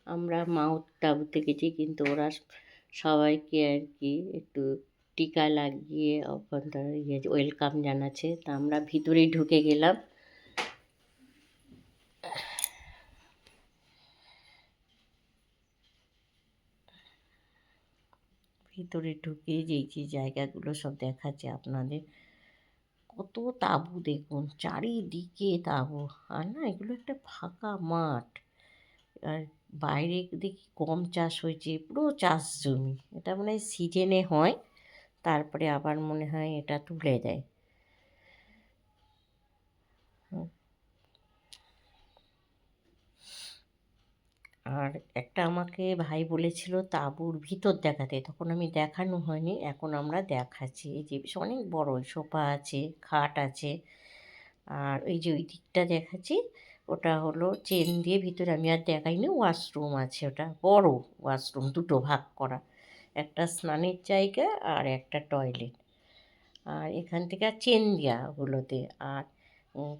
আমরা মাউথ টাবুতে গেছি, কিন্তু ওরা সবাইকে আর কি একটু টিকা লাগিয়ে অভ্যন্তর ওয়েলকাম জানাচ্ছে। তা আমরা ভিতরেই ঢুকে গেলাম। ভিতরে ঢুকে যে জায়গাগুলো সব দেখাচ্ছে আপনাদের, কত তাঁবু দেখুন, চারিদিকে তাঁবু। আর না, এগুলো একটা ফাঁকা মাঠ, আর বাইরে দেখি গম চাষ হয়েছে, পুরো চাষ জমি। এটা মনে হয় সিজনে হয়, তারপরে আবার মনে হয় এটা তুলে দেয়। আর একটা আমাকে ভাই বলেছিল তাঁবুর ভিতর দেখাতে, তখন আমি দেখানো হয়নি, এখন আমরা দেখাচ্ছি। এই যে অনেক বড় সোফা আছে, খাট আছে, আর ওই যে ওই দিকটা দেখাচ্ছি ওটা হলো চেন দিয়ে ভিতরে, আমি আর দেখাইনি, ওয়াশরুম আছে, ওটা বড় ওয়াশরুম, দুটো ভাগ করা, একটা স্নানের জায়গা আর একটা টয়লেট। আর এখান থেকে আর চেন দেওয়া ওগুলোতে। আর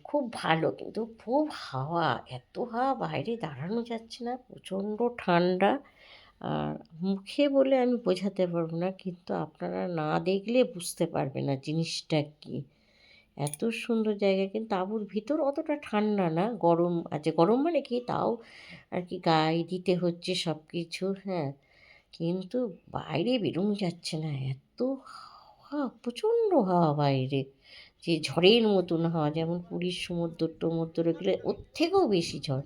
খুব ভালো, কিন্তু খুব হাওয়া, এত হাওয়া, বাইরে দাঁড়ানো যাচ্ছে না, প্রচণ্ড ঠান্ডা। আর মুখে বলে আমি বোঝাতে পারবো না, কিন্তু আপনারা না দেখলে বুঝতে পারবে না জিনিসটা কী। এত সুন্দর জায়গা, কিন্তু তাঁবুর ভিতর অতটা ঠান্ডা না, গরম আছে। গরম মানে কি, তাও আর কি গায়ে দিতে হচ্ছে সব কিছু, হ্যাঁ, কিন্তু বাইরে বেরোনো যাচ্ছে না, এত হাওয়া, প্রচণ্ড হাওয়া বাইরে, যে ঝড়ের মতন হাওয়া, যেমন পুরীর সমুদ্র টমুদ্রে গেলে ওর থেকেও বেশি ঝড়।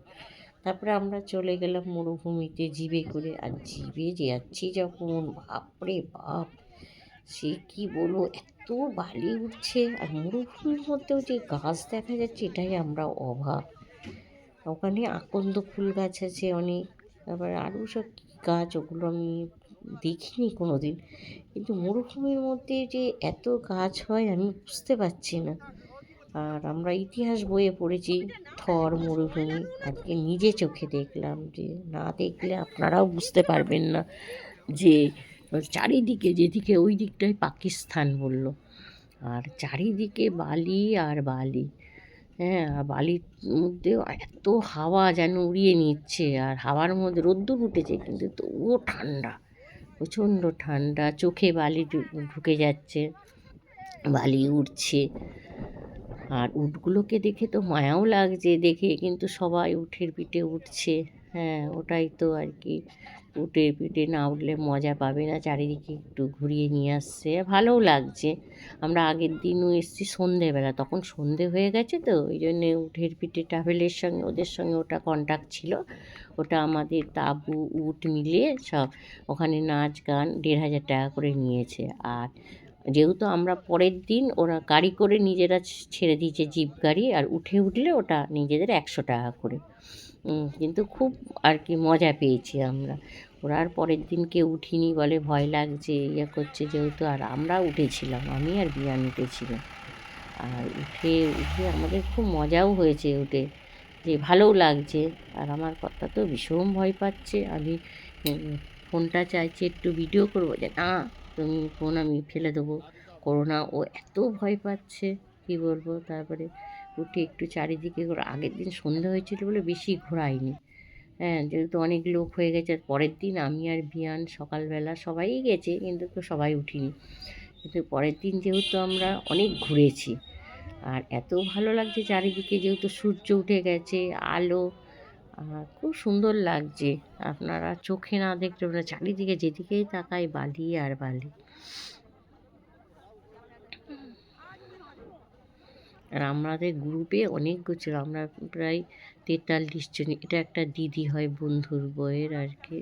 তারপরে আমরা চলে গেলাম মরুভূমিতে জিপে করে, আর জিপে যাচ্ছি যখন, বাপরে বাপ, সে কি বলবো, এত বালি উঠছে, আর মরুভূমির মধ্যেও যে গাছ দেখা যাচ্ছে, এটাই আমরা অবাক। ওখানে আকন্দ ফুল গাছ আছে অনেক, তারপরে আরও সব কী গাছ, ওগুলো আমি দেখিনি কোনো দিন, কিন্তু মরুভূমির মধ্যে যে এত গাছ হয় আমি বুঝতে পারছি না। আর আমরা ইতিহাস বইয়ে পড়েছি থর মরুভূমি, আজকে নিজে চোখে দেখলাম, যে না দেখলে আপনারাও বুঝতে পারবেন না, যে চারিদিকে, যেদিকে ওই দিকটাই পাকিস্তান বলল, আর চারিদিকে বালি আর বালি, হ্যাঁ, আর বালির মধ্যে এত হাওয়া যেন উড়িয়ে নিচ্ছে, আর হাওয়ার মধ্যে রোদ্দুর উঠেছে, কিন্তু তবুও ঠান্ডা, প্রচণ্ড ঠান্ডা, চোখে বালি ঢুকে যাচ্ছে, বালি উঠছে। আর উটগুলোকে দেখে তো মায়াও লাগছে দেখে, কিন্তু সবাই উটের পিঠে উঠছে, হ্যাঁ, ওটাই তো আর কি, উটের পিঠে না উঠলে মজা পাবে না। চারিদিকে একটু ঘুরিয়ে নিয়ে আসছে, ভালোও লাগছে। আমরা আগের দিনও এসেছি সন্ধেবেলা, তখন সন্ধে হয়ে গেছে, তো ওই জন্যে উটের পিঠে ট্রাভেলের সঙ্গে, ওদের সঙ্গে ওটা কন্ট্যাক্ট ছিল, ওটা আমাদের তাঁবু উট মিলিয়ে সব ওখানে নাচ গান ১,৫০০ টাকা করে নিয়েছে। আর যেহেতু আমরা পরের দিন, ওরা গাড়ি করে নিজেরা ছেড়ে দিয়েছে, জিপ গাড়ি, আর উঠলে ওটা নিজেদের ১০০ টাকা করে। কিন্তু খুব আর কি মজা পেয়েছি আমরা। ওরা আর পরের দিন কেউ উঠিনি, বলে ভয় লাগছে, ইয়ে করছে যেহেতু, আর আমরা উঠেছিলাম, আমি আর বিয়ান উঠেছিলাম। আর উঠে আমাদের খুব মজাও হয়েছে উঠে, যে ভালোও লাগছে। আর আমার কথা তো ভীষণ ভয় পাচ্ছে, আমি ফোনটা চাইছি একটু ভিডিও করবো, যে না তুমি ফোন আমি ফেলে দেবো, করো না। ও এত ভয় পাচ্ছে, কী বলবো। তারপরে উঠে একটু চারিদিকে, আগের দিন সন্ধ্যা হয়েছিল বলে বেশি ঘোরায়নি, হ্যাঁ, যেহেতু অনেক লোক হয়ে গেছে। পরের দিন আমি আর বিয়ান সকালবেলা সবাই গেছে, কিন্তু তো সবাই উঠিনি, কিন্তু পরের দিন যেহেতু আমরা অনেক ঘুরেছি। আর এত ভালো লাগছে চারিদিকে, যেহেতু সূর্য উঠে গেছে, আলো, খুব সুন্দর লাগছে। আপনারা চোখে না দেখলে, আমরা চারিদিকে যেদিকেই তাকাই বালি আর বালি। আর আমাদের গ্রুপে অনেক ছিল, আমরা প্রায় ৪৩ জন। এটা একটা দিদি হয়, বন্ধুর বইয়ের আর কি।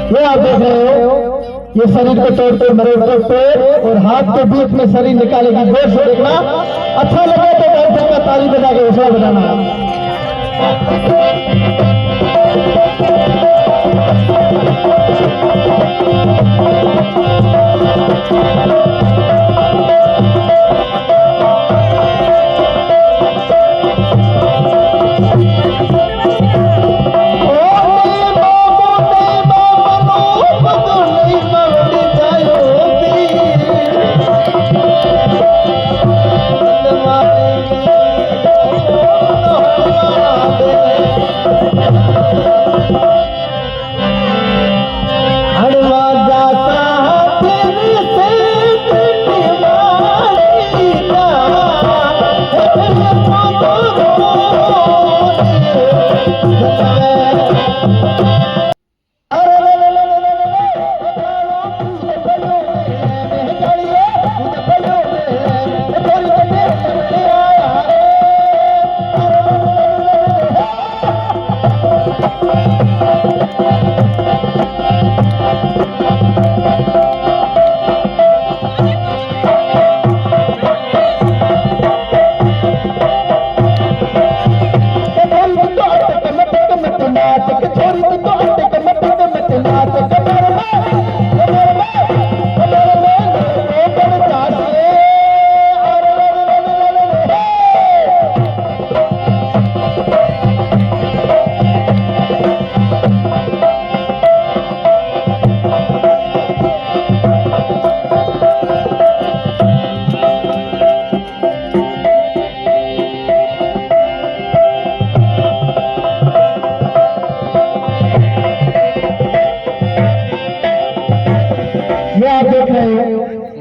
ये आप देख रहे हो, ये शरीर को तोड़ते मरोड़ पैर और हाथ के बीच में शरीर निकालेगी। गौर से देखना, अच्छा लगे तो डॉक्टर का ताली बजा के हौसला बजाना।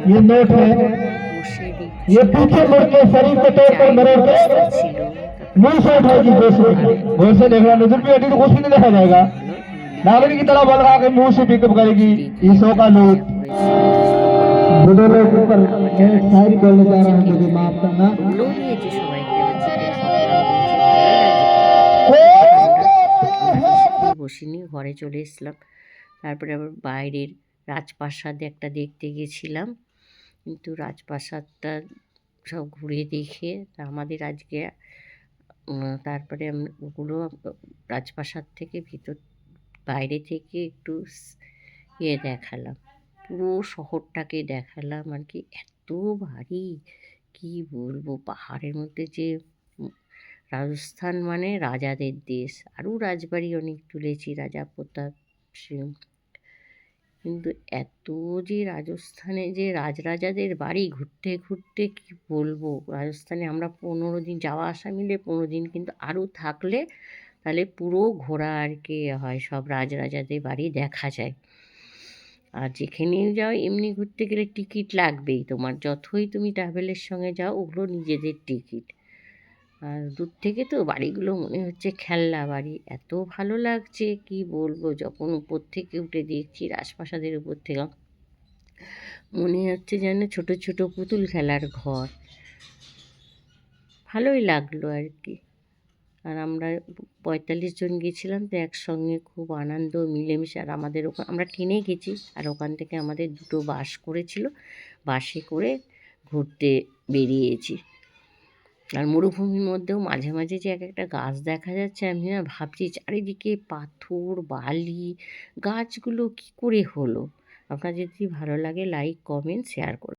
ये नोट है, ये पीछे मुड़ के शरीर को तोड़कर मरोड़ के मुंह से उठाएगी। घोर से देखना, नजर पे हटी तो कुछ भी नहीं देखा जाएगा। नागरिक की तरह बल रहा के मुंह से पिकअप करेगी। ईसो का नोट बुढ़े लोग ऊपर शायरी बोलने जा रहा हूँ, मुझे माफ करना। বসিনি, ঘরে চলে এসলাম। তারপরে আবার বাইরের রাজপ্রাসাদ একটা দেখতে গেছিলাম, কিন্তু রাজপ্রাসাদটা সব ঘুরে দেখে আমাদের আজকে তারপরে ওগুলো রাজপ্রাসাদ থেকে ভিতর বাইরে থেকে একটু দেখালাম, পুরো শহরটাকে দেখালাম আর কি। এত ভারী, কি বলবো, পাহাড়ের মধ্যে যে রাজস্থান মানে রাজাদের দেশ। আরও রাজবাড়ি অনেক তুলেছি, রাজা প্রতাপ সিং। কিন্তু এত যে রাজস্থানে যে রাজরাজাদের বাড়ি ঘুরতে ঘুরতে কি বলবো, রাজস্থানে আমরা 15 দিন যাওয়া আসা মিলে 15 দিন, কিন্তু আরও থাকলে তাহলে পুরো ঘোরা আর কি হয়, সব রাজরাজাদের বাড়ি দেখা যায়। আর যেখানেই যাও এমনি ঘুরতে গেলে টিকিট লাগবেই তোমার, যতই তুমি ট্রাভেলের সঙ্গে যাও ওগুলো নিজেদের টিকিট। আর দূর থেকে তো বাড়িগুলো মনে হচ্ছে খেলনা বাড়ি, এত ভালো লাগছে কি বলবো। যখন উপর থেকে উঠে দেখছি রাজপ্রাসাদের উপর থেকে, মনে হচ্ছে যেন ছোট ছোট পুতুল খেলার ঘর। ভালোই লাগলো আর কি। আর আমরা 45 জন গেছিলাম তো একসঙ্গে, খুব আনন্দ মিলেমিশে। আর আমাদের আমরা ট্রেনে গেছি, আর ওখান থেকে আমাদের 2টো বাস করেছিল, বাসে করে ঘুরতে বেরিয়েছি। আর মরুভূমির মধ্যেও মাঝে মাঝে যে এক একটা গাছ দেখা যাচ্ছে, আমি না ভাবছি চারিদিকে পাথর বালি, গাছগুলো কি করে হলো। আপনার যদি ভালো লাগে লাইক কমেন্ট শেয়ার করুন।